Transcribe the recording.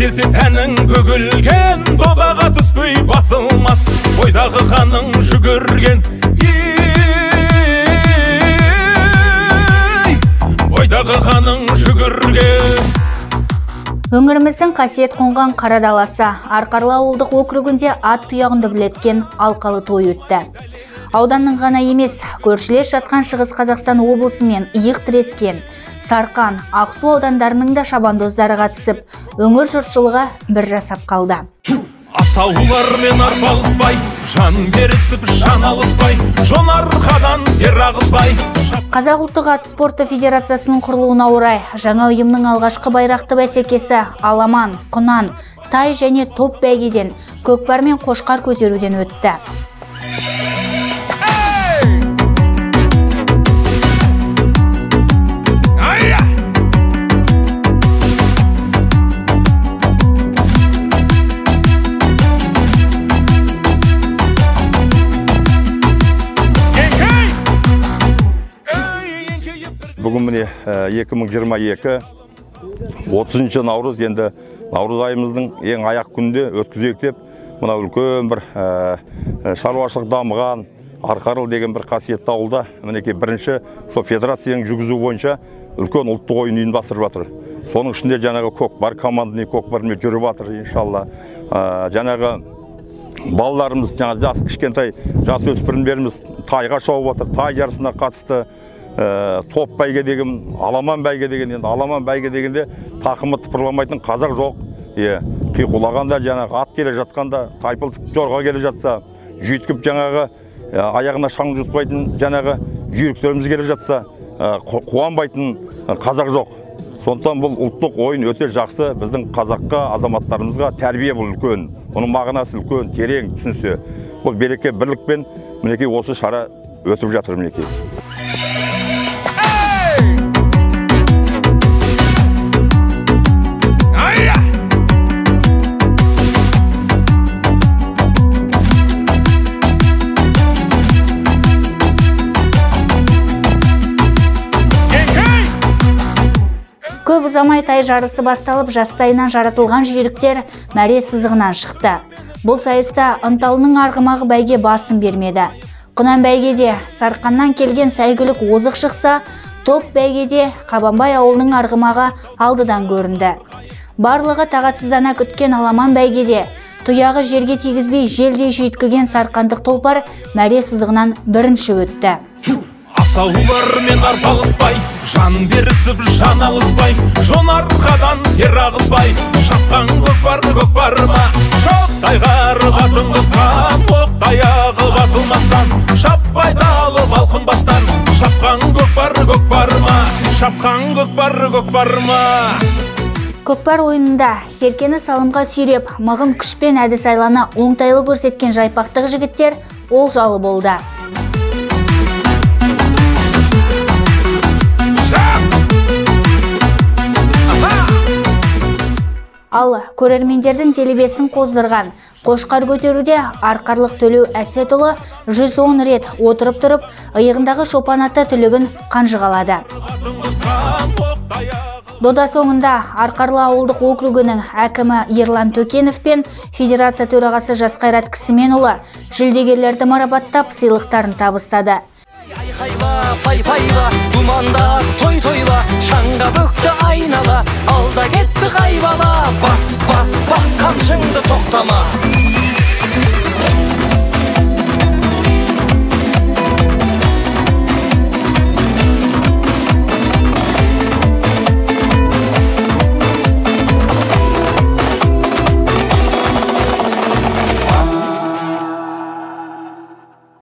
келсе тәнің бөгілген, добаға түспей басылмас, ойдағы қаның жүгірген. Ойдағы қаның жүгірген. Өңіріміздің қасиет қонған қара даласы Арқарлы ауылдық округінде ат тұяғын дүбірлеткен алқалы той өтті. Ауданның ғана емес, көршілес жатқан Шығыс Қазақстан облысы мен иық тірескен Сарқан, Ақсу аудандарының да шабандоздары қатысып, өңір жұртшылығы бір жасап қалды. Асаулармен арпалыспай, жан берісіп жан алыспай, жон арқадан жер ағызбай. Қазақ ұлттық ат спорты федерациясының құрылуына орай жаңа ұйымның алғашқы байрақты бәсекесі аламан, құнан, тай және топ бәйгеден, көкпар мен қошқар көтеруден өтті. Бүгін міне 2022 30 наурыз, енді наурыз айымыздың ең аяқ күнде өткізейік деп, мына үлкен бір шаруашылық дамыған Арқарлы деген бір қасиетті ауылда мінекей бірінші сол федерацияның жүргізу бойынша үлкен ұлттық ойын ұйымдастырып жатыр. Соның ішінде жаңағы көкпар, командный көкпармен жүріп жатыр, иншалла. Жаңағы балаларымыз, жас кішкентай жас өспірімдеріміз тайға шауып жатыр, тай жарысына қатысты. Топ бәйге деген, аламан бәйге деген, енді аламан бәйге дегенде тақымы тыпырламайтын қазақ жоқ. Қиқулағанда, жаңағы ат келе жатқанда, тайпылтып жорға келе жатса, жүйткіп жаңағы аяғына шаң жұтпайтын жаңағы жүйріктеріміз келе жатса, қуанбайтын қазақ жоқ. Сондықтан бұл ұлттық ойын өте жақсы, біздің қазаққа, азаматтарымызға тәрбие бұл үлкен. Оның мағынасы үлкен, терең түсінсе. Бұл береке бірлікпен мінекей осы шара өтіп жатыр мінекей. Көп ұзамай тай жарысы басталып, жастайынан жаратылған жүйріктер мәре сызығынан шықты. Бұл сайыста ынталының арғымағы бәйге басын бермеді. Құнан бәйгеде Сарқаннан келген сәйгүлік озық шықса, топ бәйгеде Қабанбай ауылының арғымағы алдыдан көрінді. Барлығы тағатсыздана күткен аламан бәйгеде тұяғы жерге тигізбей желдей жүйткіген сарқандық тұлпар мәре сызығынан бірінші өтті. Асаулармен арпалыспай, жан берісіп жан алыспай, жон арқадан жер ағызбай, шапқан көкпар ма, шоқ тайғары батылмастан, оқ таяғы батылмастан, шаппай талып алқынбастан, шапқан көкпар ма, шапқан көкпар ма. Көкпар ойынында серкені салымға сүйреп, мығым күшпен әдіс айланы оңтайлы көрсеткен жайпақтық жігіттер ол жалы болды. Ал көрермендердің делебесін қоздырған қошқар көтеруде Арқарлық Төлеу Әсетұлы 110 рет отырып тұрып, иығындағы шопан ата түлігін қанжығалады. Дода соңында Арқарлы ауылдық округінің әкімі Ерлан Төкенов пен федерация төрағасы Жасқайрат Кісіменұлы жүлдегерлерді марапаттап сыйлықтарын табыстады. Пай-пайла, думанда той-тойла, шаңға бөкті айнала, алда кетті қайбала, бас қамшыңды тоқтама.